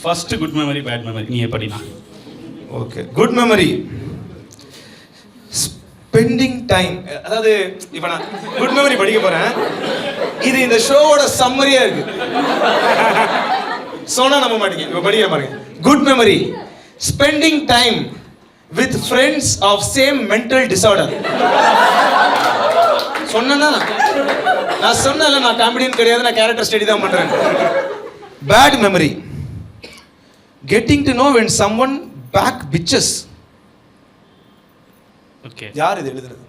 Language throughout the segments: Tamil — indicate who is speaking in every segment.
Speaker 1: First good memory bad memory நீ எப்படினா?
Speaker 2: Okay, good memory spending time. அதாவது இப்போ நான் குட் மெமரி படிக்க போறேன். இது இந்த ஷோவோட சம்மரியா இருக்கு. சொன்னா நம்ப மாட்டீங்க. இப்போ படிக்க பாருங்க. Good memory spending time with friends of same mental disorder. சொன்னா நான் சொன்னல, நான் காமெடியன் கிடையாது, நான் கேரக்டர் ஸ்டடி தான் பண்றேன். Bad memory getting to know when someone back bitches.
Speaker 1: Okay,
Speaker 2: யார் இது எழுதுறது?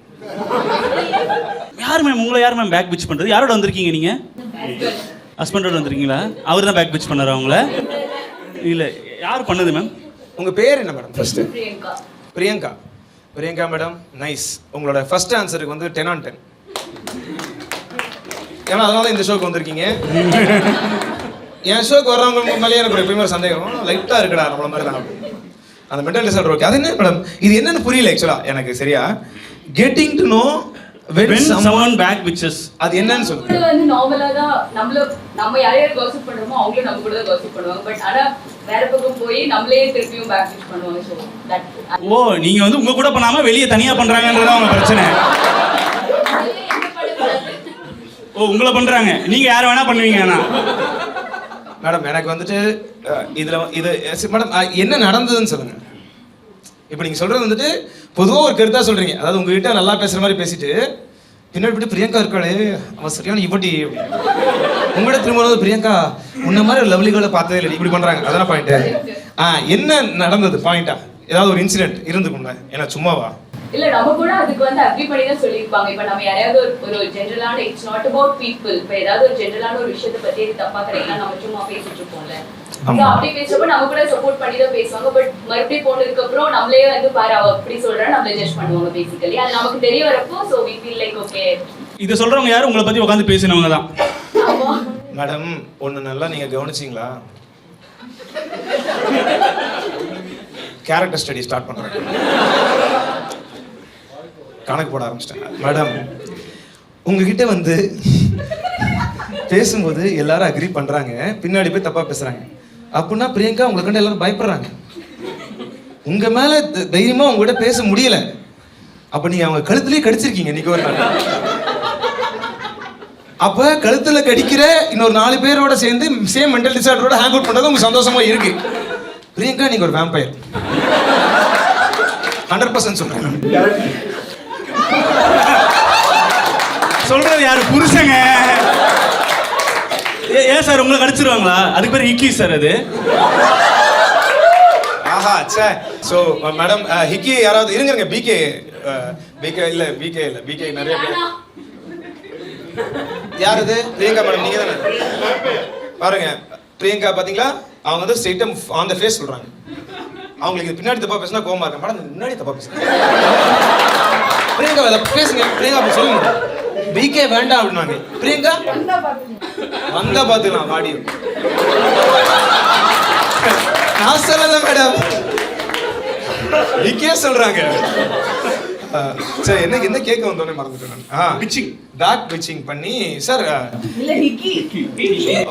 Speaker 1: யார் மேம் உங்களை யார் மேம் பேக் பிச் பண்றது? யாரோட வந்திருக்கீங்க நீங்க? ஹஸ்பண்டோட வந்திருக்கீங்களா? அவர் தான் பேக் பிச் பண்ணாரா உங்களை? இல்ல, யார் பண்ணது மேம்?
Speaker 2: உங்க பேர் என்ன madam? First
Speaker 3: Priyanka.
Speaker 2: Priyanka. Priyanka madam, nice. உங்களோட ஃபர்ஸ்ட் ஆன்சருக்கு வந்து 10 on 10. ஏன்னா அதனால தான் இந்த ஷோக்கு வந்திருக்கீங்க. என் ஷோக்கு வர்றவங்க மேலே எனக்கு எப்பயுமே ஒரு சந்தேகம், லைட்டாக இருக்குடா நம்மள மாதிரி தான் அந்த மென்டல் டிசார்டர். ஓகே, அது என்ன மேடம்? இது என்னன்னு புரியல ஆக்சுவலா எனக்கு சரியா. Getting to know when someone
Speaker 1: back bitches,
Speaker 2: அது என்னன்னு சொல்லுங்க.
Speaker 3: இது வந்து நார்மலா தான் நம்ம யாரையாவது காசிப் பண்றோமோ அவங்களும் நம்ம கூட தான் காசிப் பண்ணுவாங்க. பட் ஆனா வேற பக்கம் போய் நம்மளே திருப்பியும் பேக் பிச் பண்ணுவாங்க. சோ தட்
Speaker 1: ஓ, நீங்க வந்து உங்க கூட பண்ணாம வெளிய தனியா பண்றாங்கன்றது அவங்க பிரச்சனை. ஓ, உங்களை பண்றாங்க, நீங்க யார வேணா பண்ணுவீங்க. ஆனா
Speaker 2: மேடம் எனக்கு வந்துட்டு இதுல இது மேடம் என்ன நடந்ததுன்னு சொல்லுங்க. இப்போ நீங்க சொல்றது வந்துட்டு பொதுவாக ஒரு கருத்தா சொல்றீங்க. அதாவது உங்ககிட்ட நல்லா பேசுற மாதிரி பேசிட்டு பின்னாடி போயிட்டு பிரியங்கா இருக்காளே அவன் சரியான இப்படி உங்கள்கிட்ட திரும்ப பிரியங்கா உன்ன மாதிரி லவ்லிகளை பார்த்ததே இல்லை இப்படி பண்றாங்க. அதான பாயிண்ட். என்ன நடந்தது பாயிண்டா? ஏதாவது ஒரு இன்சிடென்ட் இருந்துக்கும்ல, ஏன்னா சும்மாவா?
Speaker 3: இல்ல, நம்ம கூட அதுக்கு வந்து அக்ரி பண்ணி தான் சொல்லிருப்பாங்க. இப்ப நம்ம யாரையாவது ஒரு ஜெனரலான, இட்ஸ் நாட் அபௌட் பீப்புள், இப்ப ஏதாவது ஒரு ஜெனரலான ஒரு விஷயத்தை பத்தி தப்பா கிடைக்கலாம் நம்ம சும்மா பேசிட்டு இருப்போம்ல. அப்படி பேசுறப்ப நம்ம கூட சப்போர்ட் பண்ணி தான் பேசுவாங்க. பட் மறுபடியும் போனதுக்கு அப்புறம் நம்மளே வந்து பாரு அவ அப்படி சொல்றா நம்மள ஜட்ஜ் பண்ணுவாங்க பேசிக்கலி. அது நமக்கு தெரிய வரப்போ so we feel like okay.
Speaker 1: இது சொல்றவங்க யாரும் உங்களை பத்தி உட்கார்ந்து பேசினவங்க தான்.
Speaker 2: மேடம் ஒண்ணு நல்லா நீங்க கவனிச்சீங்களா? கேரக்டர் ஸ்டடி ஸ்டார்ட் பண்றேன். கணக்கு போட ஆரம்பிச்சிட்டேன். மேடம் உங்ககிட்ட வந்து பேசும்போது எல்லாரும் அக்ரி பண்றாங்க, பின்னாடி போய் தப்பா பேசுறாங்க. அப்படின்னா பிரியங்கா உங்களை கண்டு எல்லாரும் பயப்படுறாங்க. உங்க மேல தைரியமா உங்ககிட்ட பேச முடியல. அப்ப நீங்க அவங்க கழுத்துலயே கடிச்சிருக்கீங்க இன்னைக்கு ஒரு நாள். அப்ப கழுத்துல கடிக்கிற இன்னொரு 4 பேரோட சேர்ந்து சேம் மென்டல் டிசார்டரோட ஹேங் அவுட் பண்றது உங்களுக்கு சந்தோஷமா இருக்கு. பிரியங்கா நீங்க ஒரு வேம்பயர் 100% சொல்றேன்.
Speaker 1: சொல்றது யாரு? புருஷங்க. ஏன் சார் உங்களை கடிச்சிருவாங்களா? அதுக்கு பேர் ஹிக்கி சார் அது.
Speaker 2: ஆஹா சே. சோ மேடம் ஹிக்கி யாராவது இருங்க. பிகே இல்ல பிகே நிறைய பேர். யார் இது? பிரியங்கா மேடம் நீங்க தானே? பாருங்க பிரியங்கா பாத்தீங்களா, அவங்க வந்து ஸ்ட்ரைட்டா ஆன் தி ஃபேஸ் சொல்றாங்க. அவங்களுக்கு பின்னாடி தப்பா பேசினா கோவமா இருக்கு. மேடம் முன்னாடி தப்பா பேசுங்க. பிரியங்கா வேலை பேசுங்க. பிரியங்கா அப்படி சொல்லுங்க. பிகே வேண்டாம் அப்படின்னாங்க. பிரியங்கா வந்தா பாத்துக்கலாம் வாடி. நான் சொல்லல மேடம், பிகே சொல்றாங்க. சரி என்ன கேட்க வந்தோனே மறந்துட்டேன் நான். பிச்சிங், பேக் பிச்சிங் பண்ணி சார்.
Speaker 3: இல்ல ஹிக்கி.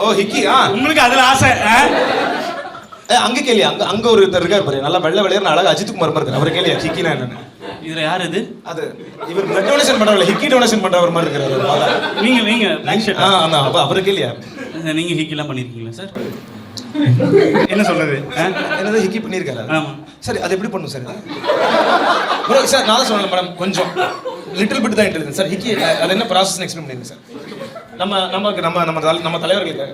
Speaker 2: ஓ ஹிக்கி.
Speaker 1: உங்களுக்கு அதுல ஆசை?
Speaker 2: அங்க கேளு. அங்க ஒரு இருக்காரு பாரு, நல்லா வெள்ளை வெளியேற அழகா அஜித் குமார் மாதிரி இருக்கு. அவரை கேளியா ஹிக்கினா என்னன்னு?
Speaker 1: இதுல யார் இது?
Speaker 2: அது இவர் பிளட் டொனேஷன் பண்றவங்க, ஹிக்கி டொனேஷன் பண்றவர் மாதிரி இருக்காரு.
Speaker 1: நீங்க பிளாக் ஷர்ட்.
Speaker 2: அவரை கேளியா?
Speaker 1: நீங்க ஹிக்கிலாம் பண்ணிருக்கீங்களா சார்? என்ன சொல்றது?
Speaker 2: என்னது ஹிக்கி பண்ணிருக்காரு?
Speaker 1: ஆமா
Speaker 2: சரி, அது எப்படி பண்ணும் சார்? ப்ரோ சார் நான் தான் சொன்னேன் மேடம், கொஞ்சம் லிட்டில் பிட் தான் இன்டெலிஜென்ஸ் சார். ஹிக்கி அது என்ன ப்ராசஸ் எக்ஸ்பிளைன் பண்ணிருங்க சார். நம்ம தலைவர்களுக்கு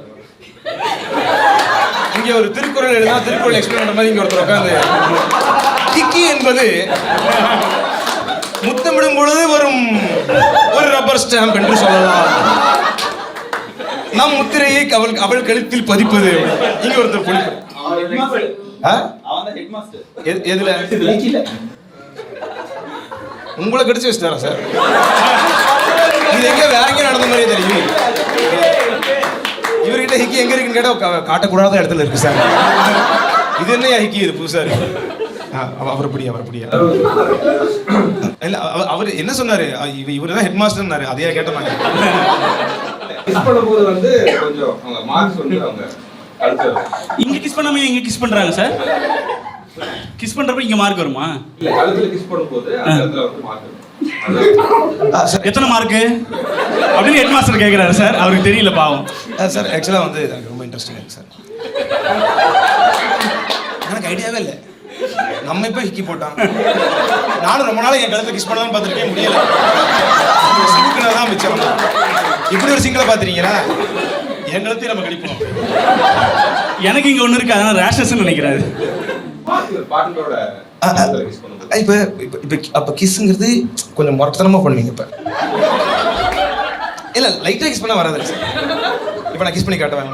Speaker 2: இங்க ஒரு திருக்குறள் எழுதா, திருக்குறள் எக்ஸ்பிளைன் பண்ற மாதிரி இங்க ஒருத்தர் உட்காந்து. ஹிக்கி என்பது முத்தமிடும் பொழுது வரும் ஒரு ரப்பர் ஸ்டாம்ப் என்று சொல்லலாம். நம் முத்திரையை அவள் கழுத்தில் பதிப்பது. இங்க ஒருத்தர் பொழிப்பு. எதுல? உங்களை கடிச்சு வச்சுட்டாரா சார்? இது எங்க வேற எங்க நடந்த மாதிரியே தெரியும். இவர்கிட்ட ஹிக்கி எங்க இருக்குன்னு கேட்டா காட்டக்கூடாத இடத்துல இருக்கு சார். இது என்ன ஹிக்கி? இது புதுசா இருக்கு. அவர் பிடியா இல்ல, அவர் என்ன சொன்னாரு? இவரு தான் ஹெட் மாஸ்டர்னாரு. அதையா கேட்டோம் நாங்க.
Speaker 4: மிஸ் பண்ணும்போது வந்து கொஞ்சம் அவங்க மார்க்ஸ் வந்து அவங்க
Speaker 1: இங்க கிஸ் பண்ணாம இங்க கிஸ் பண்றாங்க சார். கிஸ் பண்றப்ப இங்க மார்க் வருமா?
Speaker 4: இல்ல கழுத்துல கிஸ் பண்ணும்போது அந்த இடத்துல வந்து மார்க் வரும்.
Speaker 2: சார்
Speaker 1: எத்தனை மார்க்கு அப்படின்னு ஹெட் மாஸ்டர் கேட்குறாரு சார். அவருக்கு தெரியல பாவம்.
Speaker 2: சார் ஆக்சுவலாக வந்து எனக்கு ரொம்ப இன்ட்ரெஸ்டிங் இருக்கு சார். எனக்கு ஐடியாவே இல்லை. நம்ம இப்போ ஹிக்கி போட்டான். நானும் ரொம்ப நாள் என் கழுத்தை கிஸ் பண்ணலாம்னு பார்த்துருக்கேன், முடியல. சிவுக்குனா தான் மிச்சம். இப்படி ஒரு சிங்கிளை பார்த்துறீங்களா? என் கழுத்தையும் நம்ம கடிப்போம்.
Speaker 1: எனக்கு இங்க ஒண்ணு இருக்கு, அதனால ரேஷஸ்ன்னு நினைக்கிறாரு.
Speaker 4: பார்ட்னரோட கிஸ் பண்ணும்போது
Speaker 2: இப்போ அப்போ கிஸ்ஸுங்கிறது கொஞ்சம் முரட்டத்தனமாக பண்ணுவீங்க. இப்போ இல்லை லைட்டாக கிஸ் பண்ணால் வராது சார். இப்போ நான் கிஸ் பண்ணி காட்டுவேன்.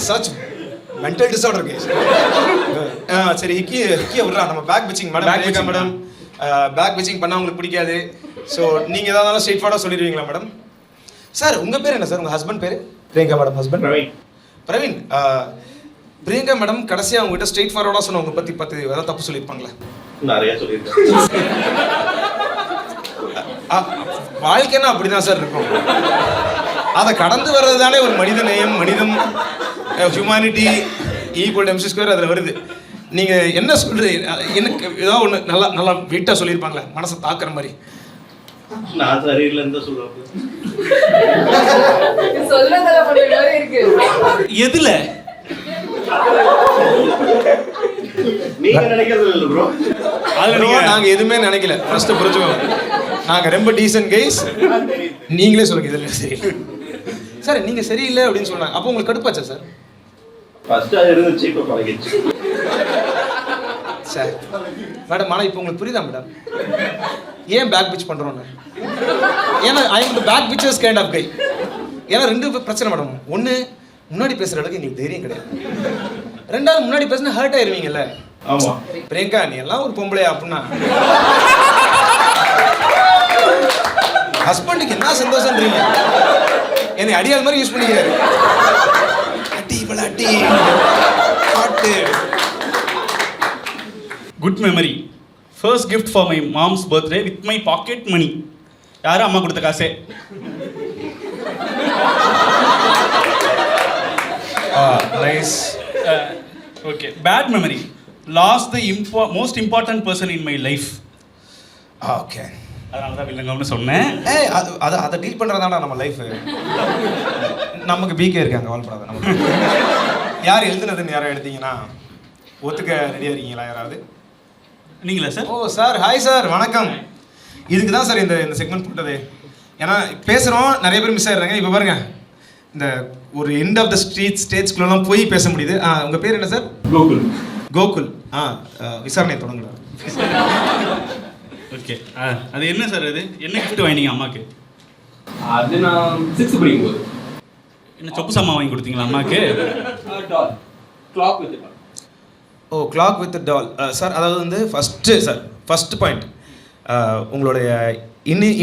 Speaker 2: Such mental disorder case. சரி ஹிக்கியை விட்றா. நம்ம back bitching madam. Madam back bitching பண்ணால் உங்களுக்கு பிடிக்காது. ஸோ நீங்கள் எதாவது ஸ்ட்ரெயிட் ஃபார்வர்டாக சொல்லிடுவீங்களா மேடம்? சார் உங்கள் பேர் என்ன சார்? உங்கள் ஹஸ்பண்ட் பேர்? Priyanka madam husband Praveen. Priyanka madam கடைசியாக உங்ககிட்ட ஸ்ட்ரெயிட் ஃபார்வர்டாக சொன்ன உங்களை பற்றி ஏதாவது தப்பு சொல்லியிருப்பாங்களா?
Speaker 4: நிறைய சொல்லியிருக்கேன்.
Speaker 2: வாழ்க்கைன்னா அப்படிதான் சார் இருக்கும். அதை கடந்து வர்றது தானே ஒரு மனித நேயம், மனிதம், ஹியூமானிட்டி, ஈக்குவல் எம்சி ஸ்கொயர் அதில் வருது. நீங்கள் என்ன சொல்கிறீங்க? எனக்கு ஏதோ ஒன்று நல்லா நல்லா வெயிட்டாக சொல்லியிருப்பாங்களே, மனசை தாக்குற மாதிரி.
Speaker 4: நான் சரியில்லைன்னு தான் சொல்லுவாங்க.
Speaker 1: எதுல
Speaker 4: நீங்க நினைக்கிறது இல்லை ப்ரோ.
Speaker 2: அதில் நாங்கள் எதுவுமே நினைக்கல. ஃபர்ஸ்ட் புரிஞ்சுக்கோங்க, நாங்கள் ரொம்ப டீசன்ட் கைஸ். நீங்களே சொல்லுங்க இதில் சரியில்லை சார். நீங்கள் சரியில்லை அப்படின்னு சொன்னாங்க. அப்போ உங்களுக்கு கடுப்பாச்சா சார்?
Speaker 4: ஃபர்ஸ்ட் அது இருந்துச்சு, இப்போ பழகிடுச்சு
Speaker 2: சார். மேடம் ஆனால் இப்போ உங்களுக்கு புரியுதா மேடம் ஏன் பேக் பிச் பண்ணுறோன்னு? ஏன்னா I am the back bitchers kind of guy. ஏன்னா ரெண்டு பிரச்சனை மேடம். ஒன்று, முன்னாடி பேசுகிற அளவுக்கு எங்களுக்கு தைரியம் கிடையாது. ரெண்டாவது, முன்னாடி பேசினா ஹர்ட் ஆயிருவீங்கல்ல.
Speaker 4: ஆமாம்.
Speaker 2: பிரியங்கா நீ எல்லாம் ஒரு பொம்பளையா அப்படின்னா ஹஸ்பண்டுக்கு என்ன சந்தோஷம்ன்றீங்க? என்னை அடியால் மாதிரி யூஸ் பண்ணிக்கிறாரு. அடி விளாட்டி பாட்டு.
Speaker 1: Good memory. First gift for my mom's birthday with my pocket money. யாரும் அம்மா கொடுத்த காசே.
Speaker 2: Nice.
Speaker 1: Okay. Bad memory. Lost the most important person in my life.
Speaker 2: Okay.
Speaker 1: அதனால தான் வில்லங்கம்னு சொன்னேன்.
Speaker 2: அதை டீல் பண்ணுறதாடா நம்ம லைஃப். நமக்கு பிகே இருக்காங்க, வாழ்ப்படாத. நமக்கு யார் எழுதுனதுன்னு யாரும் எடுத்தீங்கன்னா ஒத்துக்க ரெடியாக இருக்கீங்களா யாராவது?
Speaker 1: நீங்களா சார்?
Speaker 2: ஓ சார், ஹாய் சார், வணக்கம். இதுக்கு தான் சார் இந்த செக்மெண்ட் போட்டது. ஏன்னா பேசுகிறோம், நிறைய பேர் மிஸ் ஆகிடுறாங்க. இப்போ பாருங்க, இந்த ஒரு எண்ட் ஆஃப் த ஸ்டேஜ்குள்ளெல்லாம் போய் பேச முடியுது. உங்கள் பேர் என்ன சார்?
Speaker 4: கோகுல்.
Speaker 2: கோகுல். விசாரணை தொடங்கலாம்.
Speaker 1: ஓகே. அது என்ன சார்? அது என்ன கிஃப்ட் வாங்கினீங்க அம்மாக்கு?
Speaker 4: அது நான் 6th படிக்கும்போது.
Speaker 1: என்ன சொப்பு சாமான் வாங்கி கொடுத்தீங்களா அம்மாக்கு?
Speaker 4: Doll. Clock with doll.
Speaker 2: Oh, clock with doll. Sir அதாவது வந்து ஃபஸ்ட்டு பாயிண்ட், உங்களுடைய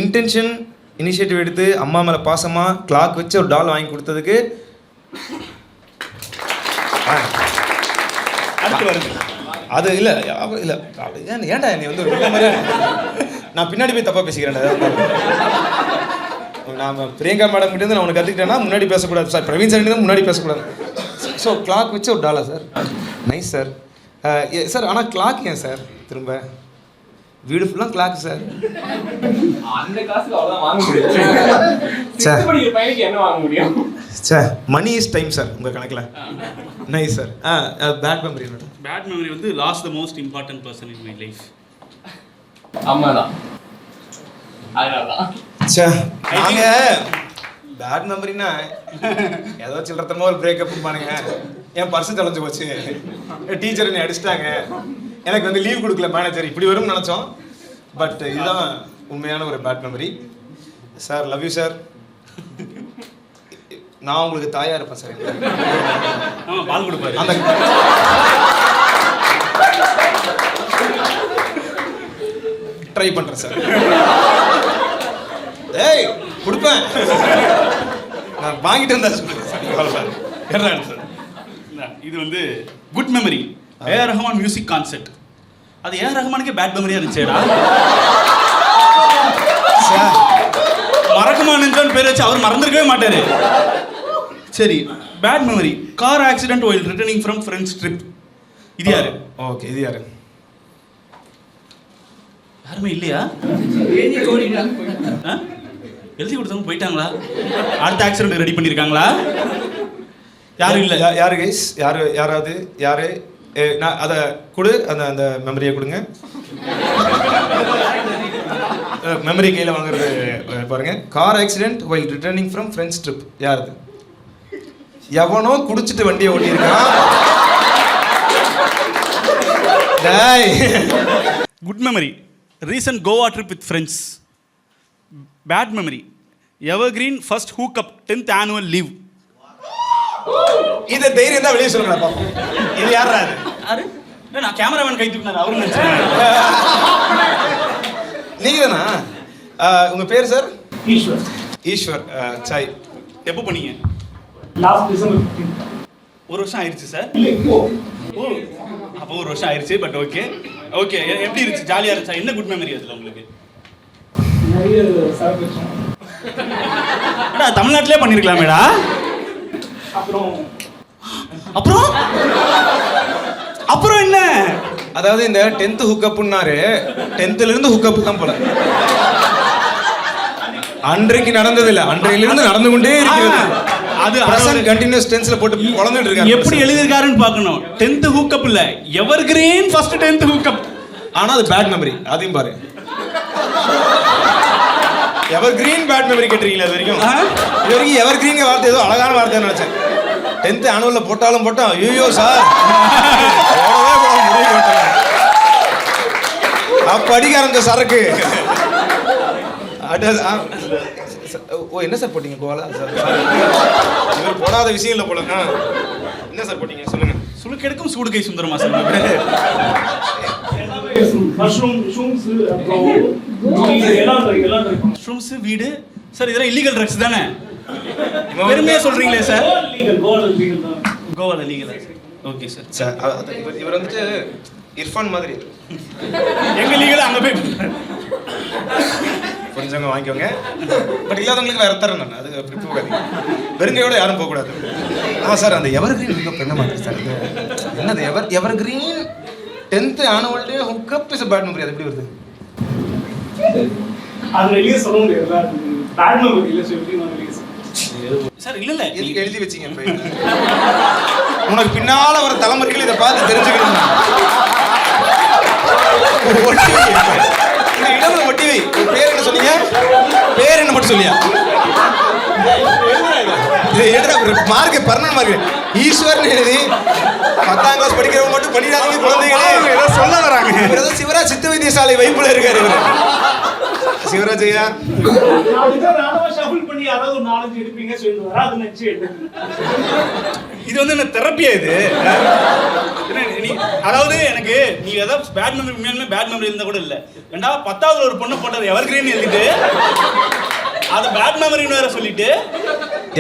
Speaker 2: இன்டென்ஷன், இனிஷியேட்டிவ் எடுத்து அம்மா மேலே பாசமாக கிளாக் வச்சு ஒரு டால் வாங்கி கொடுத்ததுக்கு
Speaker 1: அடுத்து வருது.
Speaker 2: அது இல்லை ஏன்டா நீ வந்து மாதிரி நான் பின்னாடி போய் தப்பாக பேசிக்கிறேன்டா. நான் பிரியங்கா மேடம் கிட்டேருந்து நான் உனக்கு கற்றுக்கிட்டேன்னா முன்னாடி பேசக்கூடாது சார். பிரவீன் சார் தான் முன்னாடி பேசக்கூடாது. ஸோ கிளாக் வச்சு ஒரு டாலா சார்? Nice sir. சார் ஆனால் கிளாக் ஏன் சார் திரும்ப? வீடு ஃபுல்லாக கிளாக் சார்.
Speaker 4: அந்த காசுக்கு அவ்வளோதான் வாங்க முடியும். 6th படிக்கிற பையனுக்கு என்ன வாங்க முடியும்?
Speaker 2: Sir money is time sir உங்கள் கணக்கில். Nice sir. பேட் மெமரி என்னோட?
Speaker 1: பேட் மெமரி வந்து lost the most important person in my life.
Speaker 4: அம்மா தான். அதனாலதான்.
Speaker 2: சார் நாங்கள் பேட் மெமரினா ஏதோ சில்லறத்தமாக ஒரு பிரேக்கப் பானுங்க. என் பர்ஸு தொலைஞ்சு போச்சு, டீச்சர் என்னை அடிச்சிட்டாங்க, எனக்கு வந்து லீவ் கொடுக்கல மேனேஜர், இப்படி வரும்னு நினச்சோம். பட் இதுதான் உண்மையான ஒரு bad memory. Sir love you sir. நான் உங்களுக்கு தாயா இருப்பேன் சார்.
Speaker 1: பால் கொடுப்பாரு.
Speaker 2: அந்த ட்ரை பண்ணுறேன் சார். ஏய் கொடுப்பேன், நான் வாங்கிட்டு இருந்தா சொல்லுங்க.
Speaker 1: இது வந்து good memory. A R Rahman music concert. அது ஏஆர் ரஹ்மானுக்கே பேட் மெமரியா இருந்துச்சேடா.
Speaker 2: சார்
Speaker 1: மறக்குமா நெஞ்சோன்னு பேர் வச்சு அவர் மறந்துருக்கவே மாட்டாரு. சரி, bad memory. Car accident while returning from friends trip. இது யாரு?
Speaker 2: ஓகே, இது யாரு?
Speaker 1: யாருமே இல்லையா? ஆ? எழுதி கொடுத்தவங்க போயிட்டாங்களா? அடுத்த ஆக்சிடென்ட் ரெடி பண்ணியிருக்காங்களா? யாரும் இல்லை.
Speaker 2: யாரு கைஸ்? யாராவது யாரு? நான் அதை கொடு, அந்த மெமரியை கொடுங்க. மெமரி கையில் வாங்குறது பாருங்க. Car accident while returning from friends trip. யாருது? எவனோ குடிச்சிட்டு வண்டியை ஓட்டியிருக்கான்.
Speaker 1: Good memory. Recent Goa trip with friends. Bad memory. Evergreen first hook up 10th annual leave.
Speaker 2: இதை தைரியம் தான் வெளியே சொல்லுங்க பாப்போம். இது யாரா?
Speaker 1: யாரு? நான் கேமராமேன் கை தூக்கினார் அவரு நினைச்சேன்.
Speaker 2: நீங்க தானா? உங்க பேர் சார்?
Speaker 5: ஈஸ்வர்.
Speaker 2: ஈஸ்வர். சாய்.
Speaker 1: எப்போ பண்ணீங்க?
Speaker 5: Last December 15.
Speaker 1: ஒரு வருஷம் ஆயிடுச்சு சார்.
Speaker 5: இல்ல இப்போ.
Speaker 1: ஓ, அப்போ ஒரு வருஷம் ஆயிடுச்சு. But okay okay. எப்படி இருந்துச்சு? ஜாலியா இருந்துச்சா? என்ன குட் மெமரி அதுல உங்களுக்கு?
Speaker 5: நிறைய செலிப்ரேஷன்.
Speaker 1: அடா தமிழ்நாட்டிலே பண்ணிருக்கலாமேடா.
Speaker 5: அப்புறம்
Speaker 1: அப்புறம் என்ன?
Speaker 2: அதாவது இந்த 10th ஹுக்கப்னாரு 10thல இருந்து ஹுக்கப் தான் போல. அன்றைக்கு நடந்தது இல்ல, அன்றையிலிருந்து நடந்து கொண்டே இருக்கிறது.
Speaker 1: அது
Speaker 2: பிரசன்ட் கண்டினியூஸ் டென்ஸ்ல போட்டு குழந்தைட்டு இருக்காரு.
Speaker 1: எப்படி எழுதிருக்காருன்னு பார்க்கணும். 10th ஹூக்கப் இல்ல, எவர்கிரீன் ஃபர்ஸ்ட் 10th ஹூக்கப்.
Speaker 2: ஆனா அது பேட் மெமரி. அதையும் பாரு. எவர்கிரீன் பேட் மெமரி கேட்டிருக்கீங்களா இது வரைக்கும்? இது வரைக்கும் எவர்கிரீன் வார்த்தை ஏதோ அழகான வார்த்தை நினைச்சேன். 10th annual போட்டாலும் போட்டோம். ஐயோ சார், அப்ப அடிக்க ஆரம்பிச்ச சரக்கு. ஓ, என்ன சார் போட்டீங்க கோவால? இவர் போடாத விஷயம் இல்லை போல. என்ன சார் போட்டீங்க சொல்லுங்க.
Speaker 1: சுளுக்கெடுக்கும் சூடு கை சுந்தரமா சார்.
Speaker 5: மஷ்ரூம் ஷூம்ஸ் அப்புறம் எல்லாம் ட்ரை பண்ணோம்.
Speaker 1: மஷ்ரூம்ஸ் வீடு சார், இதெல்லாம் இல்லீகல் ட்ரக்ஸ் தானே? பெருமையா சொல்றீங்களே சார்.
Speaker 5: லீகல் கோவால லீகல் தான்.
Speaker 1: கோவால லீகலா? Okay sir.
Speaker 2: சார் இவர் வந்துட்டு இர்ஃபான் மாதிரி.
Speaker 1: எங்க லீகல் அங்க போய்
Speaker 2: கொஞ்சம் வாங்கிக்கோங்க. பட் இல்லாதவங்களுக்கு வேற தரேன் நான். அது அப்படி போகாதீங்க. வெறுங்கையோட யாரும் போகக்கூடாது. ஆமாம் சார், அந்த எவர்கிரீன் ஹுக்கப் என்ன மாதிரி சார்? இது என்னது? Evergreen 10th annual day hookup is a bad memory. அது எப்படி வருது?
Speaker 5: அது வெளியே சொல்ல முடியாது. பேட் மெமரி இல்ல சொல்லி நான் வெளியே
Speaker 1: சார். இல்ல
Speaker 2: எதுக்கு எழுதி வச்சீங்க? உனக்கு பின்னால வர தலைமுறைகள் இதை பார்த்து தெரிஞ்சுக்கணும். இந்த இடத்துல ஒட்டி வை. பேர் என்ன சொன்னீங்க? பேர் என்ன மட்டும் சொல்லியா? இது எழுதுற மார்க் பர்மனன்ட் மார்க். ஈஸ்வர்னு எழுதி 10ஆம் கிளாஸ் படிக்கிறவங்க மட்டும் பண்ணிடாதீங்க குழந்தைகளே. ஏதோ சொல்ல வராங்க. இவர் ஏதோ சிவராஜ் சித்த வைத்தியசாலை வைப்புல இருக்காரு இவர். சிவராஜ் ஐயா,
Speaker 5: நானும் ஷஃபிள் பண்ணி யாராவது ஒரு 4-5 எடுப்பீங்க சொல்லி வரா, அது நச்சு எடுப்பீங்க.
Speaker 1: இது வந்து என்ன தெரப்பியா இது? அதாவது எனக்கு நீ ஏதாவது பேட் மெமரி, உண்மையாலுமே பேட் மெமரி இருந்தா கூட இல்ல. 10வது ஒரு பொண்ணு போட்டது எவர்கிரீன் எழுதிட்டு அது பேட் மெமரின்னு வேற சொல்லிட்டு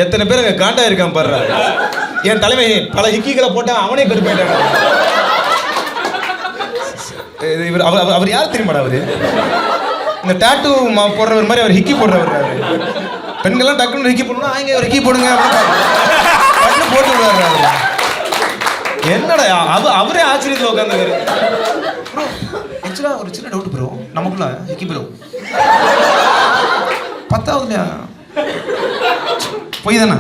Speaker 2: எத்தனை பேர் அங்க காண்டா இருக்கான் பாரு. என் தலைமை பல ஹிக்கிகளை போட்டா அவனே கருப்பாயிட்டாங்க. இவர் அவர் யார் தெரியுமாடா? அவரு இந்த டாட்டூ போடுறவர் மாதிரி அவர் ஹிக்கி போடுறவர். பெண்கள்லாம் டக்குன்னு ஹிக்கி போடணும், ஆங்க ஒரு ஹிக்கி போடுங்க அப்படின்னு போட்டு விடுறாரு. என்னடா அவரே ஆச்சரியத்தில் உட்காந்துருக்காரு. ஆக்சுவலா ஒரு சின்ன டவுட் ப்ரோ, நமக்குள்ள ஹிக்கி ப்ரோ 10ஆவதுலையா போய் தானே?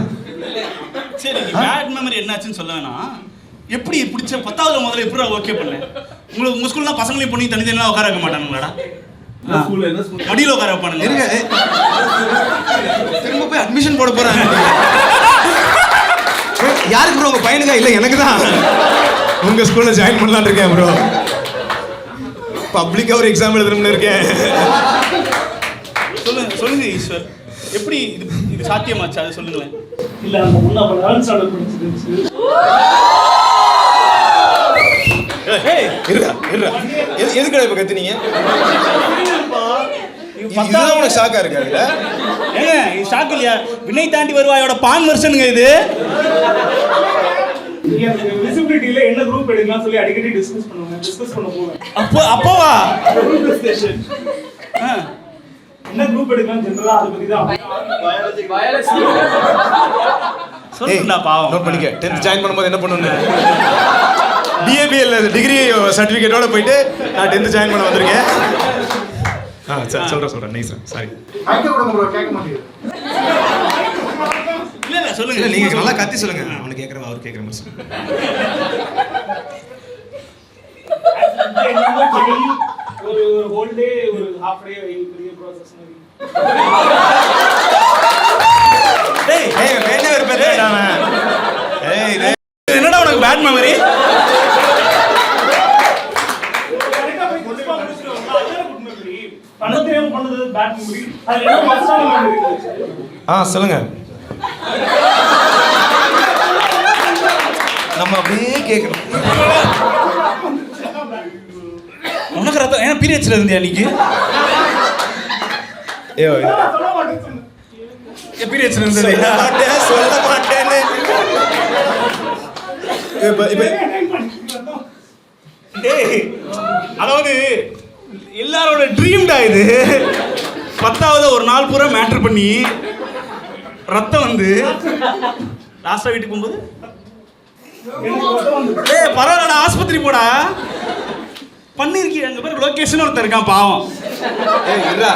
Speaker 1: சரி, நீ பேட் மெமரி என்னாச்சுன்னு சொல்ல வேணாம். எப்படி பிடிச்ச 10வது முதல்ல எப்படி ஓகே பண்ணேன்? உங்களுக்கு உங்க ஸ்கூல்ல பசங்களையும் பொண்ணு தனித்தனியாக உட்கார வைக்க மாட்டானுங்களாடா? மடியில் உட்கார வைப்பானுங்க.
Speaker 2: திரும்ப போய் அட்மிஷன் போட போறாங்க. யாருக்கு ப்ரோ? உங்க பையனுக்கா? இல்லை எனக்கு தான். உங்க ஸ்கூல்ல ஜாயின் பண்ணலான்னு இருக்கேன் ப்ரோ. பப்ளிக்கா ஒரு எக்ஸாம் எழுதணும்னு இருக்கேன்.
Speaker 1: சொல்லுங்க ஈஸ்வர், எப்படி இது சாத்தியமாச்சு அது சொல்லுங்களேன்.
Speaker 5: இல்ல அந்த முன்ன அப்ப 11th ஸ்டாண்டர்ட் படிச்சிருந்துச்சு.
Speaker 2: எதுக்கு இப்ப கத்துனீங்க? இதுதான் உனக்கு ஷாக்கா இருக்காது?
Speaker 1: ஏங்க இது ஷாக் இல்லையா? வினை தாண்டி வருவாயோட பான் வெர்ஷனுங்க இது.
Speaker 5: விசிபிலிட்டில என்ன குரூப் எடுக்கலாம் சொல்லி அடிக்கடி டிஸ்கஸ் பண்ண போவேன்.
Speaker 1: அப்போவா?
Speaker 5: என்ன குரூப் எடுக்கலாம் ஜெனரலா அதை பத்தி தான்
Speaker 1: சொல்லுடா பாவம்.
Speaker 2: நோட் பண்ணிக்க 10th ஜாயின் பண்ணும்போது என்ன பண்ணுவேன்னு டிஏபிஎல் டிகிரி சர்டிஃபிகேட்டோட போயிட்டு நான் 10th ஜாயின் பண்ண வந்திருக்கேன். சொல்றேன் நைஸ் சாரி.
Speaker 1: இல்ல சொல்லுங்க.
Speaker 2: இல்ல நீங்க நல்லா கத்தி சொல்லுங்க. அவனுக்கு கேக்குறவ அவர் கேக்குற மாதிரி சொல்லுங்க.
Speaker 5: ஒரு ஹோல் டே ஒரு ஹாஃப் டே பெரிய ப்ராசஸ் மாதிரி.
Speaker 1: டேய்
Speaker 2: வேண்டவே இருப்பேன் டேய்
Speaker 1: என்னடா உனக்கு பேட் மெமரி?
Speaker 5: கரெக்ட்டா போய் குடிப்பா முடிச்சிரோம். அதான் குட் மெமரி. பண்ணதேம் பண்ணது பேட் மெமரி. அது என்ன மஸ்டான மெமரி.
Speaker 2: சொல்லுங்க. நம்ம அப்படியே கேட்கணும்.
Speaker 1: உனக்கு ரத்தம் ஏன்னா பீரியட்ஸ்ல இருந்தியா நீங்க?
Speaker 2: ஐயோ
Speaker 5: சொல்ல மாட்டேன் சொன்னேன்.
Speaker 1: பீரியட்ஸ்ல இருந்ததா?
Speaker 2: சொல்ல மாட்டேன்னு. இப்ப
Speaker 1: டேய் அதாவது எல்லாரோட ட்ரீம்டா இது. 10வது ஒரு நாள் பூரா மேட்டர் பண்ணி ரத்தம் வந்து லாஸ்டா வீட்டுக்கு போகும்போது டேய் பரவாயில்லடா ஆஸ்பத்திரி போடா பண்ணிருக்கீங்க. அங்க பேர் லொகேஷன் ஒருத்தர் இருக்கான் பாவம்.
Speaker 2: இல்ல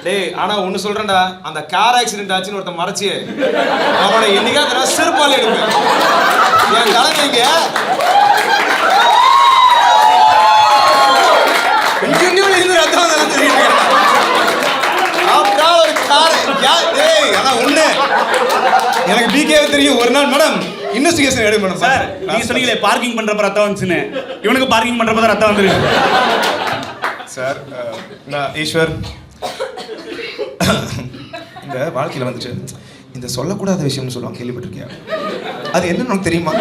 Speaker 2: டேய் ஆனா ஒண்ணு சொல்றேன்டா, அந்த கார் ஆக்சிடென்ட் ஆச்சுன்னு ஒருத்தன் மறைச்சு அவனை என்னைக்கா செருப்பால எடுப்பேன். என் கலங்க இங்க இருந்து ரத்தம் வந்தாலும் தெரியும். ஒரு கார் டேய் ஆனா ஒண்ணு எனக்கு பிகேவே தெரியும். ஒரு நாள் மேடம் இன்வெஸ்டிகேஷன் எடுங்க மேடம்.
Speaker 1: சார் நீங்க சொன்னீங்களே பார்க்கிங் பண்றப்ப ரத்தம் வந்துச்சுன்னு, இவனுக்கு பார்க்கிங் பண்றப்ப தான் ரத்தம் வந்துருக்கு.
Speaker 2: சார் நான் ஈஸ்வர். இந்த வாழ்க்கையில் வந்துட்டு இந்த சொல்லக்கூடாத விஷயம்னு சொல்லுவாங்க, கேள்விப்பட்டிருக்கியா? அது என்னன்னு உனக்கு தெரியுமா?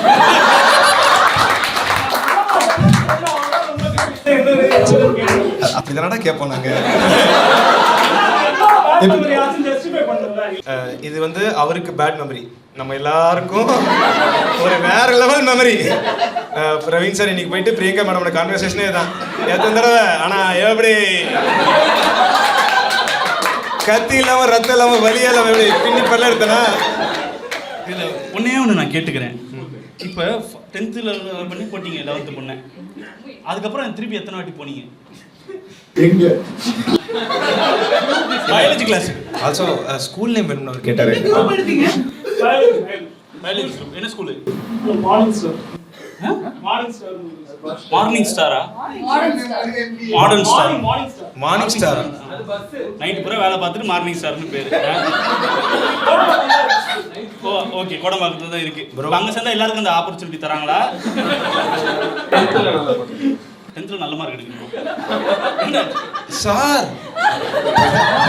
Speaker 2: அப்படிதானடா கேட்போம் நாங்க. இது வந்து அவருக்கு பேட் மெமரி, நம்ம எல்லாருக்கும் ஒரு வேற லெவல் மெமரி. பிரவீன் சார் இன்னைக்கு போயிட்டு பிரியங்கா மேடமோட கான்வர்சேஷனே தான் எத்தனை தடவை. ஆனா எப்படி கத்தி இல்லாம ரத்தம் இல்லாம வலியா இல்லாம எப்படி பின்னி பல்ல எடுத்தனா.
Speaker 1: இதுல ஒன்னே ஒன்று நான் கேட்டுக்கிறேன். இப்போ 10th பண்ணி போட்டீங்க 11th பொண்ணு, அதுக்கப்புறம் திருப்பி எத்தனை வாட்டி போனீங்க?
Speaker 5: எங்க
Speaker 1: biology class.
Speaker 2: Also school name வேணும்னு அவர் கேட்டாரு.
Speaker 1: பயாலஜி குரூப் என்ன ஸ்கூலு?
Speaker 5: Morning star.
Speaker 1: மார்னிங் ஸ்டாரா?
Speaker 3: Modern star.
Speaker 1: Modern star.
Speaker 2: Morning star.
Speaker 1: Night பூரா வேலை பார்த்துட்டு மார்னிங் ஸ்டார்னு பேரு. ஓ ஓகே, கோடம்பாக்கத்துல தான் இருக்கு. அங்க சேர்ந்தா எல்லாருக்கும் அந்த ஆப்பர்ச்சுனிட்டி தராங்களா? 10th நல்ல மார்க் எடுக்கணும்
Speaker 2: சார்.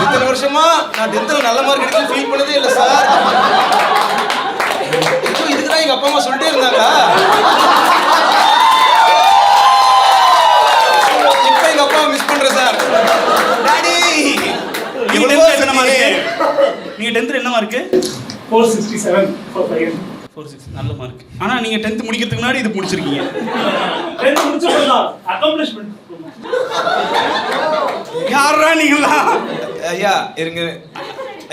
Speaker 2: இத்தனை வருஷமா நான் 10th நல்ல மார்க் எடுக்க ஃபீல் பண்ணதே இல்ல சார். இதுக்குதான் எங்க அப்பா அம்மா சொல்லிட்டே இருந்தாங்களா? இப்ப எங்க அப்பா மிஸ் பண்றேன் சார். டாடி
Speaker 1: நீங்க 10th என்ன மார்க்? நீங்க 10th என்ன மார்க்?
Speaker 5: 467 for 5.
Speaker 1: 46 நல்ல மார்க். ஆனா நீங்க 10th முடிக்கிறதுக்கு முன்னாடி இது முடிச்சிருக்கீங்க.
Speaker 5: 10th முடிச்சோம்னா அக்கம்ப்ளிஷ்மென்ட்.
Speaker 1: யாரா நீங்களா?
Speaker 2: ஐயா இருங்க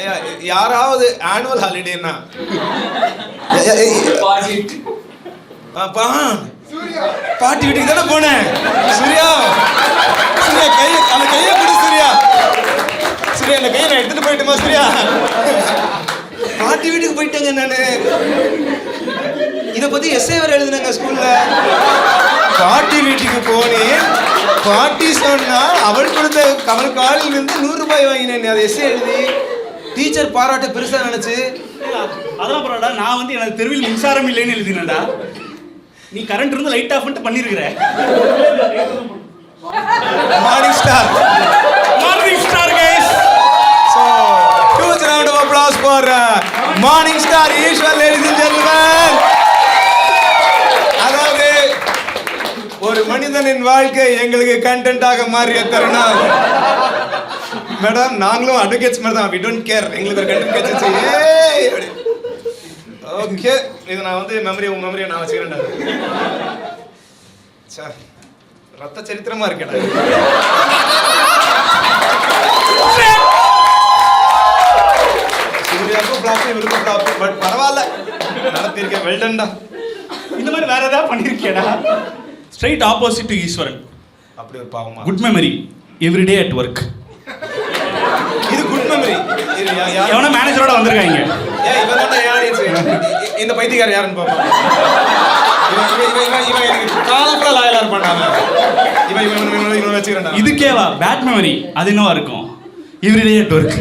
Speaker 2: ஐயா, யாராவது ஆனுவல் ஹாலிடேனா பாட்டி வீட்டுக்கு தானே போனேன். சூர்யா சூர்யா கை அந்த கையை கொடு சூர்யா. சூர்யா அந்த கையை நான் எடுத்துட்டு போயிட்டுமா சூர்யா? பாட்டி வீட்டுக்கு போயிட்டேங்க நானு. இதை பத்தி எஸ்ஏ வேற எழுதுனாங்க ஸ்கூல்ல. பாட்டி வீட்டுக்கு போனேன், பாட்டி சொன்னா அவள் கொடுத்த அவள் காலில் இருந்து 100 ரூபாய் வாங்கினேன். அதை எஸ்ஏ எழுதி டீச்சர் பாராட்ட பெருசா நினைச்சு.
Speaker 1: அதெல்லாம் பரவாயில்ல. நான் வந்து எனக்கு தெருவில் மின்சாரம் இல்லைன்னு எழுதினடா. நீ கரண்ட் இருந்து லைட் ஆஃப் பண்ணிட்டு பண்ணிருக்கிற.
Speaker 2: Morning star.
Speaker 1: Morning star guys.
Speaker 2: So huge round of applause for Morning Star Ishwar, ladies and gentlemen. அதாவது ஒரு மனிதனின் வாழ்க்கை எங்களுக்கு கண்டென்ட்டாக மாறிய தருணம். மேடம் நாங்களும் அட்வொகேட்ஸ் மாதிரி தான். we don't care. எங்களுக்கு ஒரு கண்டென்ட் கிடைச்சிச்சு. ஓகே, இது நான் வந்து உங்க மெமரியை நான் வச்சுக்கிறேன்டா. சார் ரத்த சரித்திரமா இருக்கேடா. வெல்டன்டா.
Speaker 1: இந்த மாதிரி வேற ஏதாவது பண்ணியிருக்கியடா? ஸ்ட்ரைட் ஆப்போசிட் டு ஈஸ்வரன்.
Speaker 2: அப்படி ஒரு பாவமா?
Speaker 1: Good memory everyday at work.
Speaker 2: இது குட் மெமரி.
Speaker 1: எவனா மேனேஜரோட வந்திருக்காங்க.
Speaker 2: இவன் தான் ஆடியன்ஸ். இந்த பைத்தியக்காரர் யாருன்னு பாப்போம். இவன் எனக்கு காலப்பட லாயலா இருப்பான்டா. இவன் வச்சுக்கிறேன்.
Speaker 1: இதுக்கேவா பேட் மெமரி? அது என்னவா இருக்கும்? Everyday at work.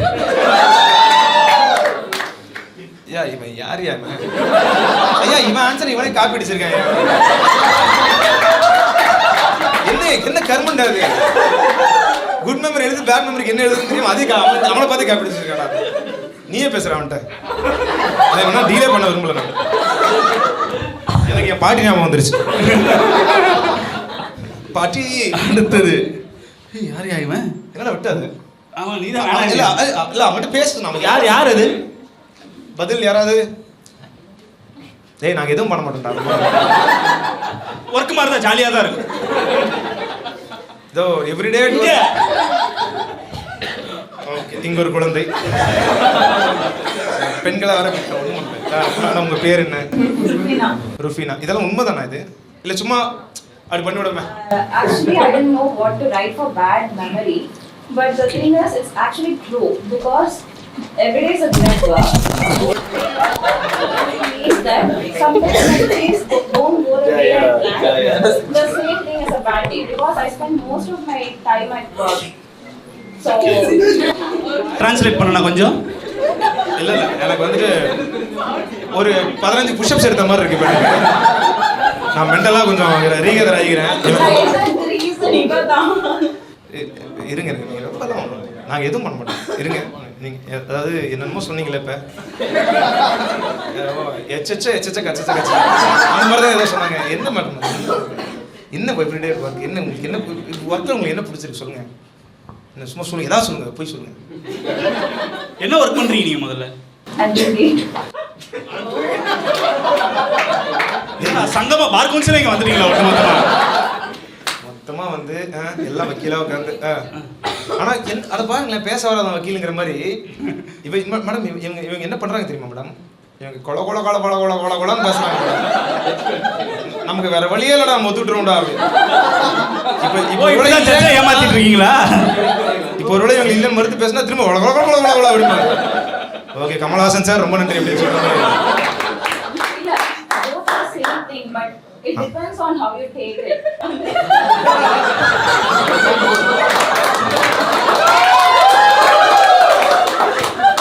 Speaker 2: இவன் யார் இவன்? ஐயா இவன் ஆன்சர் இவனே காப்பி அடிச்சிருக்காங்க. என்ன கர்மண்டா அது? குட் மெமரி எழுது, பேட் மெமரிக்கு என்ன எழுதுன்னு தெரியும். அதே அவனை பார்த்து காப்பி அடிச்சிருக்காடா. நீயே பேசுற அவன்கிட்ட. அதை வேணா டீலே பண்ண விரும்பல நான். எனக்கு என் பாட்டி ஞாபகம் வந்துருச்சு. பாட்டி
Speaker 1: அடுத்தது யார் இவன்?
Speaker 2: என்னடா விட்டாது?
Speaker 1: அவன் நீதான்.
Speaker 2: இல்ல அவன்கிட்ட பேசணும். நம்ம
Speaker 1: யார் அது?
Speaker 2: பதில் யாராவது? நாங்க எதுவும் பண்ண மாட்டோம்டா.
Speaker 1: ஒர்க் மாதிரி தான், ஜாலியா தான் இருக்கும்.
Speaker 2: இதோ எவ்ரிடே. ஓகே, இங்க ஒரு குழந்தை. பெண்களை வர ஒன்றும். உங்க பேர் என்ன? ருஃபீனா. இதெல்லாம் உண்மைதானா இது? இல்ல சும்மா அப்படி பண்ணி விடுமே?
Speaker 3: Actually, I didn't know what to write for bad memory, but the thing is, it's actually true because every day is a network. It means that sometimes my days don't go the way I planned. The same thing as a bad day because I spend most of my time at work. So,
Speaker 1: translate பண்ணனா கொஞ்சம்?
Speaker 2: இல்ல எனக்கு வந்துட்டு ஒரு 15 புஷ்அப்ஸ் எடுத்த மாதிரி இருக்கு. இப்போ நான் மென்டலா கொஞ்சம் ரீகதர் ஆகிக்கிறேன். இருங்க நீங்க ரொம்ப தான் நாங்கள் எதுவும் பண்ண மாட்டோம். இருங்க நீங்கள் அதாவது என்னென்னமோ சொன்னீங்களே இப்போ எச்ச கச்ச அந்த மாதிரி தான் ஏதோ சொன்னாங்க. என்ன மாட்டோம் என்ன எவ்ரிடே ஒர்க்? என்ன உங்களுக்கு என்ன ஒர்க்கில் உங்களுக்கு என்ன பிடிச்சிருக்கு சொல்லுங்கள். என்ன சும்மா சொல்லுங்க, ஏதாவது சொல்லுங்கள், போய் சொல்லுங்கள்.
Speaker 1: என்ன ஒர்க் பண்ணுறீங்க நீங்கள் முதல்ல? சங்கமா பார் கவுன்சில் இங்கே வந்துட்டீங்களா?
Speaker 2: மொத்தமாக வந்து எல்லாம் வக்கீலாக உட்காந்து ஆனால் அதை பாருங்களேன், பேச வராத வக்கீலுங்கிற மாதிரி. மேடம் இவங்க என்ன பண்ணுறாங்க தெரியுமா மேடம்? இவங்க கொலன்னு பேசுகிறாங்க. நமக்கு வேற வழியே இல்லடா, நம்ம ஒத்துட்டுருவோம்டா. இப்போ
Speaker 1: ஏமாத்திட்டு இருக்கீங்களா?
Speaker 2: இப்போ ஒரு வேளை இவங்க இல்லைன்னு மறுத்து பேசினா திரும்ப கொல அப்படிமா. ஓகே கமல்ஹாசன் சார் ரொம்ப நன்றி அப்படின்னு சொல்றாங்க.
Speaker 3: It depends on how you take it.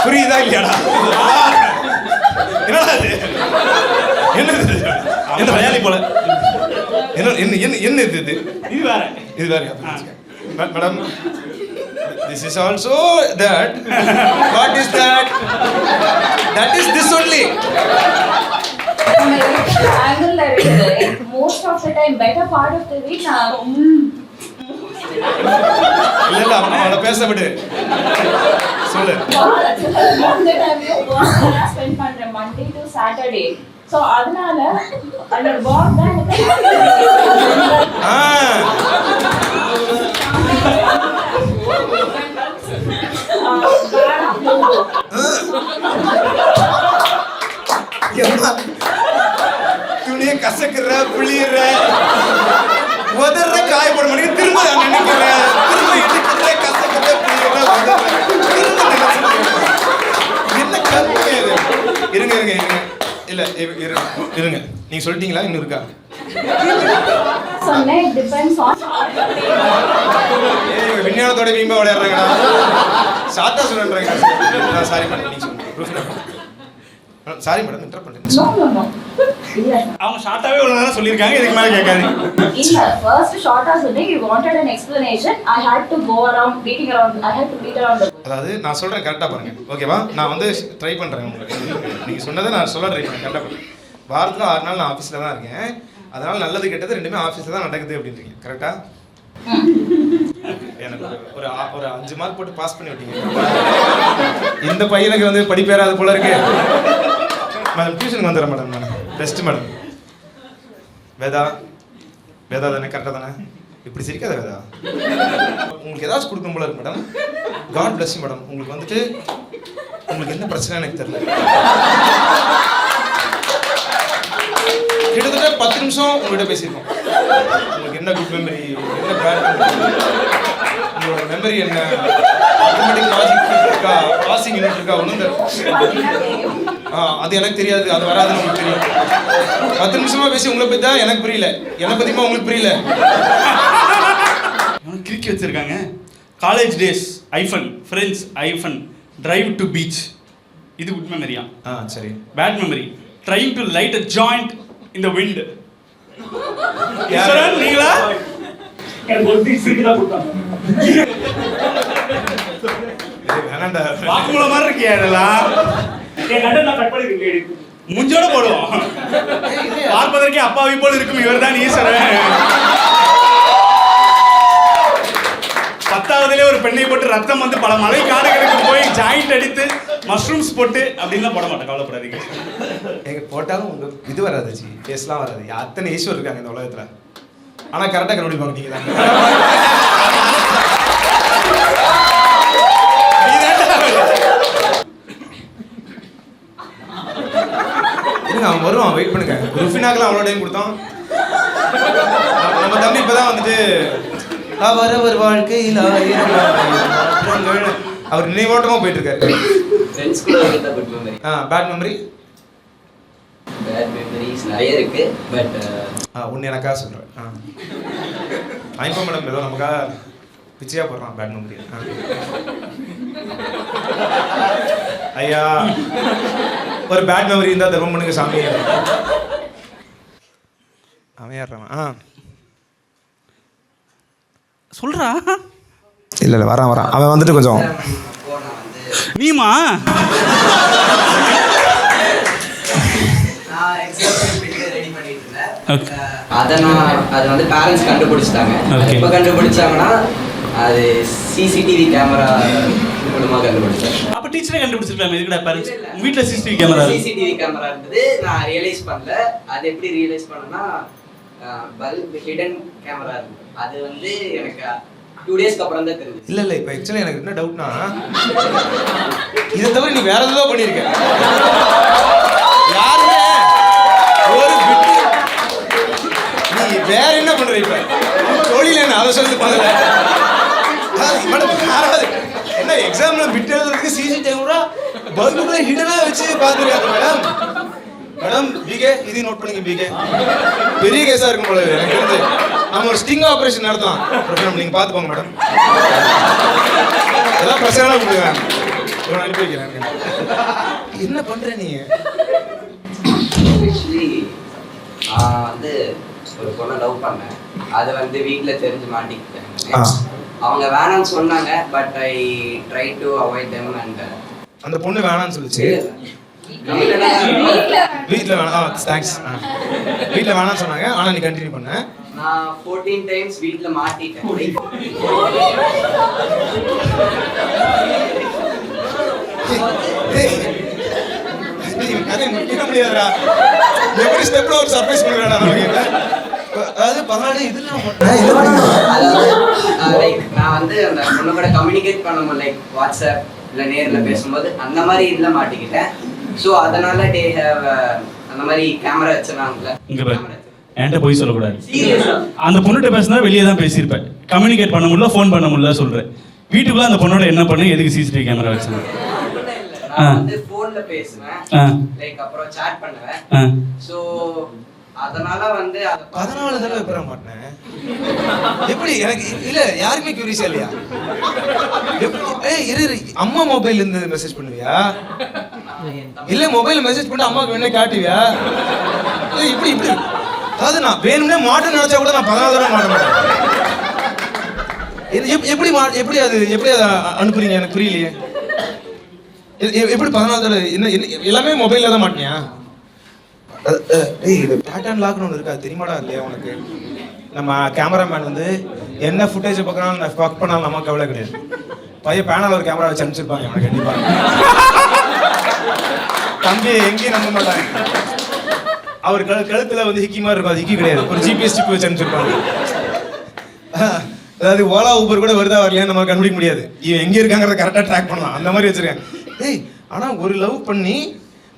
Speaker 2: புரியுதா இல்லையாடா? என்னடா இது? என்னது என்ன மலையாளி போல? என்ன இது?
Speaker 1: இது வேற.
Speaker 2: இது வேற. Madam this is also that. What is that? That is this only.
Speaker 3: Most of the time, better part of the week,
Speaker 2: இல்ல அவளை பேச விடு, சொல்லு.
Speaker 3: spend பண்றேன் Monday to Saturday. So அதனால அந்த work தான்
Speaker 2: துணியை கசக்குற, புளியற, உதற, காயப்பட முடியும், திரும்ப நினைக்கிற, திரும்ப எடுக்கிற, கசக்குற, புளியற, என்ன கருத்து இது? இருங்க இல்ல இருங்க, நீங்க சொல்லிட்டீங்களா? இன்னும் இருக்கா?
Speaker 3: சொன்னேன் டிபெண்ட்ஸ் ஆன்
Speaker 2: விஞ்ஞானத்தோட வீம்பா விளையாடுறாங்கடா. சாத்தா சொல்றாங்க. சாரி மேடம், நீங்க சொல்லுங்க. சாரி மேடம், இன்டரப்ட் பண்ணிட்டேன்.
Speaker 1: அவங்க ஷார்ட்டாவே உள்ளதா சொல்லிருக்காங்க, இதுக்கு மேல கேட்காதீங்க.
Speaker 3: இல்ல ஃபர்ஸ்ட் ஷார்ட்டா சொன்னேன். You wanted an explanation. I had to go around beating around. I had to beat around.
Speaker 2: அதாவது நான் சொல்றேன் கரெக்டா பாருங்க, ஓகேவா? நான் வந்து ட்ரை பண்றேன் உங்களுக்கு. நீங்க சொன்னதை நான் சொல்ல ட்ரை பண்ணேன், கரெக்டா பாருங்க. வாரத்துல 6 நாள் நான் ஆஃபீஸ்ல தான் இருக்கேன். அதனால நல்லது கெட்டது ரெண்டுமே ஆஃபீஸ்ல தான் நடக்குது அப்படின்றீங்க, கரெக்டா? எனக்கு ஒரு 5 மார்க் போட்டு பாஸ் பண்ணி விட்டீங்க. இந்த பையனுக்கு வந்து படிப்பேறாது போல இருக்கு. மேடம் டியூஷனுக்கு வந்துடுறேன் மேடம். நான் பெஸ்ட் மேடம். வேதா தானே? கரெக்டாக தானே? இப்படி சிரிக்காத வேதா. உங்களுக்கு ஏதாச்சும் கொடுக்கணும் போல இருக்கு madam. God bless you madam. உங்களுக்கு வந்துட்டு உங்களுக்கு என்ன பிரச்சனை எனக்கு தெரியல. கிட்டத்தட்ட 10 நிமிஷம் உங்கள்கிட்ட பேசியிருக்கோம். உங்களுக்கு என்ன குட் மெமரி, என்ன பேட் மெமரி, உங்களோட மெமரி என்ன, ஆட்டோமேட்டிக் லாஜிக் இருக்கா, பாசிங் யூனிட் இருக்கா, ஒன்றும் அது எனக்கு தெரியாது, அது வராதுன்னு உங்களுக்கு தெரியும். 10 நிமிஷமா பேசி உங்களை பற்றி தான் எனக்கு புரியல, என்னை பற்றியுமா உங்களுக்கு புரியல.
Speaker 1: கிறுக்கி வச்சிருக்காங்க. College days hyphen, friends hyphen, drive to beach. இது குட் மெமரியா?
Speaker 2: சரி.
Speaker 1: Bad memory, trying to light a joint in the wind. Eswaran நீங்களா?
Speaker 5: எனக்கு ஒரு சீட்டு தான் கொடுத்தாங்க.
Speaker 2: வேணாண்டா,
Speaker 1: வாக்குமூலம் மாதிரி இருக்கியா இதெல்லாம்?
Speaker 5: என் கண்ட நான் கட் பண்ணி
Speaker 1: முஞ்சோட போடுவோம். பார்ப்பதற்கே அப்பாவி போல் இருக்கும் இவர்தான் ஈஸ்வரன். 10வதுலேயே ஒரு பெண்ணை போட்டு ரத்தம் வந்து பல மலை காடுகளுக்கு போய் ஜாயிண்ட் அடித்து மஷ்ரூம்ஸ் போட்டு அப்படின்லாம் போட மாட்டேன், கவலைப்படாதீங்க.
Speaker 2: எங்க போட்டாலும் உங்க இது வராது ஜி, பேசலாம் வராது. அத்தனை ஈஸ்வர் இருக்காங்க இந்த உலகத்துல, ஆனா கரெக்டா கண்டுபிடிப்பாங்க நீங்க தான். அவன் வருவான், வெயிட் பண்ணுங்க. ருஃபினாக்கெல்லாம் அவ்வளோ டைம் கொடுத்தோம். நம்ம தம்பி இப்பதான் வந்துட்டு அவரவர் வாழ்க்கையில் ஆயிரம் மாற்றங்கள், அவர் நினைவோட்டமா போயிட்டு இருக்காரு.
Speaker 6: ஃப்ரெண்ட்ஸ் கூட இருந்தா good memory.
Speaker 2: Bad memory,
Speaker 6: bad memories நிறைய இருக்கு. பட்
Speaker 2: ஒன்று எனக்காக சொல்கிறேன். ஐம்பா மேடம் ஏதோ நமக்காக பிச்சையாக போடுறான் பேட் மெமரி. ஐயா ஒரு பேட் மெமரி இருந்தால் தர்மம் பண்ணுங்க சாமி. அமையாடுறான்.
Speaker 1: சொல்றா.
Speaker 2: இல்லை வரான் அவன் வந்துட்டு கொஞ்சம்
Speaker 6: போனா வந்து
Speaker 1: நீமா
Speaker 6: நான் எக்ஸாம் ரெடி பண்ணிட்டு இருந்தேன். அதை வந்து பேரண்ட்ஸ் கண்டுபிடிச்சிட்டாங்க. எப்போ கண்டுபிடிச்சாங்கன்னா அது சிசிடிவி கேமரா மூலமா கண்டுபிடிச்சாங்க.
Speaker 1: அப்ப டீச்சரே கண்டுபிடிச்சிருக்காங்க. எதுக்குடா பேரண்ட்ஸ் வீட்ல சிசிடிவி கேமரா
Speaker 6: சிசிடிவி கேமரா இருந்தது. நான் ரியலைஸ் பண்ணல. அது எப்படி ரியலைஸ் பண்ணேன்னா பல்ப் ஹிடன் கேமரா இருக்கு. அது வந்து எனக்கு 2 டேஸ்க்கு அப்புறம் தான் தெரிஞ்சது.
Speaker 2: இல்லை இப்போ ஆக்சுவலி எனக்கு என்ன டவுட்னா, இதை தவிர நீ வேற ஏதோ பண்ணியிருக்க. யாருமே ஒரு பிட்டு நீ வேற என்ன பண்ற இப்ப தொழில் என்ன அதை சொல்லி பண்ணல. யாராவது என்ன எக்ஸாம்ல பிட் எழுதுறதுக்கு சிசிடிவி பல்புல ஹிடனா வச்சு பார்த்துருக்காங்க மேடம். மேடம் பிகே இது நோட் பண்ணிக்க. பிகே பெரிய கேஸா இருக்கும் போல எனக்கு தெரிஞ்சு. நம்ம ஒரு ஸ்டிங் ஆபரேஷன் நடத்தலாம். நீங்க பார்த்து போங்க மேடம். ஏதாவது பிரச்சனை கொடுங்க, அனுப்பி வைக்கிறேன். என்ன பண்ற நீ?
Speaker 6: நான் வந்து ஒரு பொண்ணை லவ் பண்ணேன். அது வந்து வீட்டில் தெரிஞ்சு மாட்டிக்கிட்டேன். அவங்க வேணாம்னு சொன்னாங்க. But I try to avoid them. And
Speaker 2: அந்த பொண்ணு வேணாம்னு சொல்லுச்சு. வீட்டில் வேணாம். தேங்க்ஸ். வீட்டில் வேணாம்னு சொன்னாங்க, ஆனால் நீ கண்டினியூ பண்ண.
Speaker 6: நான் 14 டைம்ஸ் வீட்டில் மாட்டிட்டேன்.
Speaker 2: முடியாதுடா. எவ்ரி ஸ்டெப்ல ஒரு சர்ப்ரைஸ் பண்ணுறா. அதாவது 14 இதெல்லாம்
Speaker 6: லைக் நான் வந்து அந்த பொண்ணு கூட கம்யூனிகேட் பண்ணும்போது லைக் வாட்ஸ்அப் இல்லை நேரில் பேசும்போது அந்த மாதிரி இதில் மாட்டிக்கிட்டேன். ஸோ அதனால டே ஹேவ் அந்த மாதிரி கேமரா வச்சுனாங்கல்ல.
Speaker 1: இங்க பாரு, என்கிட்ட போய் சொல்லக்கூடாது. அந்த பொண்ணுகிட்ட பேசினா வெளியே தான் பேசியிருப்பேன். கம்யூனிகேட் பண்ண முடியல, ஃபோன் பண்ண முடியல சொல்றேன். வீட்டுக்குள்ள அந்த பொண்ணோட என்ன பண்ணு, எதுக்கு சிசிடிவி கேமரா வச்சாங்க?
Speaker 6: நான் வந்து ஃபோன்ல பேசுவேன், லைக் அப்புறம் சாட் பண்ணுவேன். ஸோ அதனால வந்து
Speaker 2: 14 தடவை பெற மாட்டேன். எப்படி எனக்கு இல்ல யாருமே கியூரியஸா இல்லையா? இரு அம்மா மொபைல்ல இருந்து மெசேஜ் பண்ணுவியா? இல்ல மொபைல்ல மெசேஜ் பண்ணி அம்மாக்கு வேணா காட்டுவியா? இப்படி இப்படி அதாவது நான் வேணும்னே மாட்டேன்னு நினைச்சா கூட நான் 14 தடவை மாட்ட மாட்டேன். எப்படி எப்படி அது எப்படி அதை அனுப்புறீங்க எனக்கு புரியலையே. எப்படி 14 தடவை என்ன எல்லாமே மொபைல்ல தான் மாட்டினியா? இது பேட்டர்ன் லாக்னு ஒன்று இருக்கா தெரியுமாடா இல்லையா உனக்கு? நம்ம கேமராமேன் வந்து என்ன ஃபுட்டேஜ் பார்க்கறாலும் நான் ஃபக் பண்ணாலும் நமக்கு கவலை கிடையாது. பையன் பேனல் ஒரு கேமரா வச்சு அனுப்பிச்சிருப்பாங்க எனக்கு கண்டிப்பா. தம்பி எங்கேயும் நம்ப மாட்டாங்க. அவர் கழுத்துல வந்து ஹிக்கி மாதிரி இருக்கும், அது ஹிக்கி கிடையாது, ஒரு ஜிபிஎஸ் சிப் வச்சு அனுப்பிச்சிருப்பாங்க. அதாவது ஓலா ஊபர் கூட வருதா வரலையான்னு நம்ம கண்டுபிடிக்க முடியாது. இவன் எங்கே இருக்காங்கிறத கரெக்டாக ட்ராக் பண்ணலாம், அந்த மாதிரி வச்சிருக்கேன். ஆனால் ஒரு லவ் பண்ணி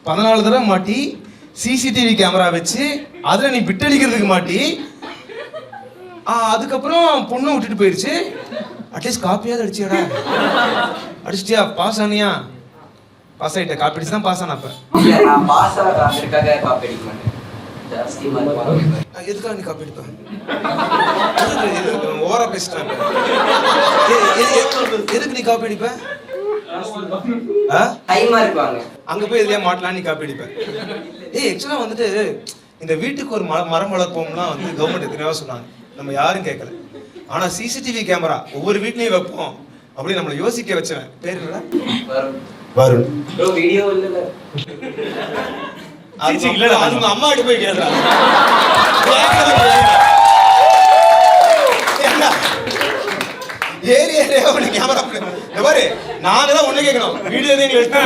Speaker 2: 14 தடவை மாட்டி சிசிடிவி கேமரா வச்சு அதில் நீ பிட்டடிக்கிறதுக்கு மாட்டி அதுக்கப்புறம் பொண்ணு விட்டுட்டு போயிருச்சு. அட்லீஸ்ட் காப்பியாவது அடிச்சியாடா? அடிச்சிட்டியா? பாஸ் ஆனியா? பாஸ் ஆகிட்ட. காப்பி அடிச்சு தான் பாஸ் ஆன. அப்போ
Speaker 6: இல்ல நான் பாஸ் ஆகிறதுக்காக காப்பி அடிக்க மாட்டேன். ஜாஸ்தி மார்க் வாங்குவேன்.
Speaker 2: எதுக்காக நீ காப்பி அடிப்ப? ஓவரா பேசிட்டாங்க. எதுக்கு நீ காப்பி அடிப்ப?
Speaker 6: ஹை மார்க் வாங்க.
Speaker 2: அங்க போய் எதுலயா மாட்டலாம் நீ காப்பி அடிப்ப? ஆக்சுவலா வந்துட்டு இந்த வீட்டுக்கு ஒரு மரம் வளர்ப்போம்லாம் வந்து கவர்மெண்ட் எத்தனையோ சொன்னாங்க, நம்ம யாரும் கேட்கல. ஆனா சிசிடிவி கேமரா ஒவ்வொரு வீட்லயும் வைப்போம் அப்படி நம்மளை யோசிக்க வச்சவன் பேர் என்ன? வருண்.
Speaker 6: ப்ரோ வீடியோ இல்ல.
Speaker 2: அது அம்மா கிட்ட போய் கேட்கலாம். ஏரியா கேமரா பாரு, நாங்க தான் ஒண்ணு கேட்கணும். வீடியோ தான் நீ எடுத்து